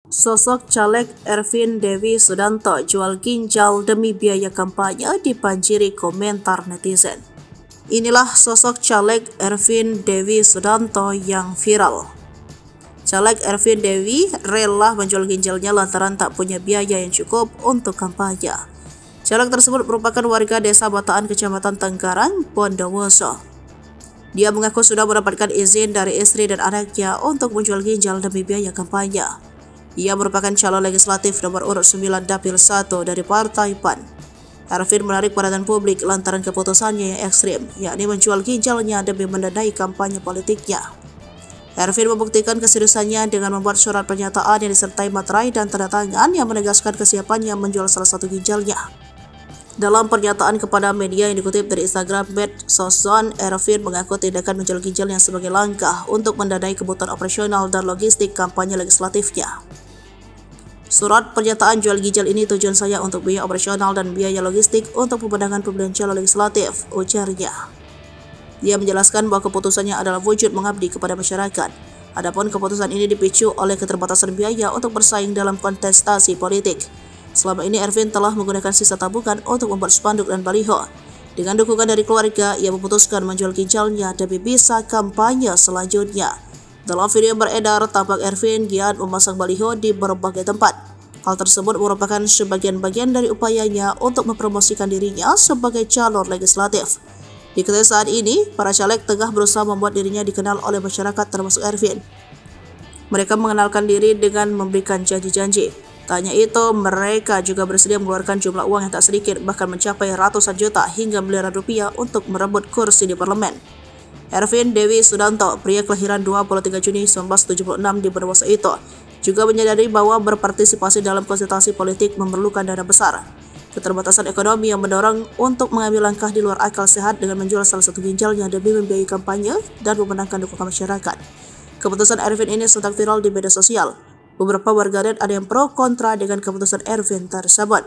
Sosok caleg Ervin Dewi Sudanto jual ginjal demi biaya kampanye dibanjiri komentar netizen. Inilah sosok caleg Ervin Dewi Sudanto yang viral. Caleg Ervin Dewi rela menjual ginjalnya lantaran tak punya biaya yang cukup untuk kampanye. Caleg tersebut merupakan warga desa Bataan, Kecamatan Tenggarang, Bondowoso. Dia mengaku sudah mendapatkan izin dari istri dan anaknya untuk menjual ginjal demi biaya kampanye. Ia merupakan calon legislatif nomor urut 9 Dapil 1 dari Partai PAN. Ervin menarik perhatian publik lantaran keputusannya yang ekstrim, yakni menjual ginjalnya demi mendanai kampanye politiknya. Ervin membuktikan keseriusannya dengan membuat surat pernyataan yang disertai materai dan tanda tangan yang menegaskan kesiapannya menjual salah satu ginjalnya. Dalam pernyataan kepada media yang dikutip dari Instagram @soszon, Ervin mengaku tindakan menjual ginjalnya sebagai langkah untuk mendanai kebutuhan operasional dan logistik kampanye legislatifnya. Surat pernyataan jual ginjal ini tujuan saya untuk biaya operasional dan biaya logistik untuk pemenangan pemilihan calon legislatif, ujarnya. Dia menjelaskan bahwa keputusannya adalah wujud mengabdi kepada masyarakat. Adapun keputusan ini dipicu oleh keterbatasan biaya untuk bersaing dalam kontestasi politik. Selama ini Ervin telah menggunakan sisa tabungan untuk membuat spanduk dan baliho. Dengan dukungan dari keluarga, ia memutuskan menjual ginjalnya demi bisa kampanye selanjutnya. Dalam video yang beredar, tampak Ervin giat memasang baliho di berbagai tempat. Hal tersebut merupakan sebagian-bagian dari upayanya untuk mempromosikan dirinya sebagai calon legislatif. Diketahui saat ini, para caleg tengah berusaha membuat dirinya dikenal oleh masyarakat termasuk Ervin. Mereka mengenalkan diri dengan memberikan janji-janji. Tak hanya itu, mereka juga bersedia mengeluarkan jumlah uang yang tak sedikit, bahkan mencapai ratusan juta hingga miliaran rupiah untuk merebut kursi di parlemen. Ervin Dewi Sudanto, pria kelahiran 23 Juni 1976 di Bondowoso itu, juga menyadari bahwa berpartisipasi dalam kontestasi politik memerlukan dana besar. Keterbatasan ekonomi yang mendorong untuk mengambil langkah di luar akal sehat dengan menjual salah satu ginjalnya demi membiayai kampanye dan memenangkan dukungan masyarakat. Keputusan Ervin ini sedang viral di media sosial. Beberapa warganet ada yang pro kontra dengan keputusan Ervin tersebut.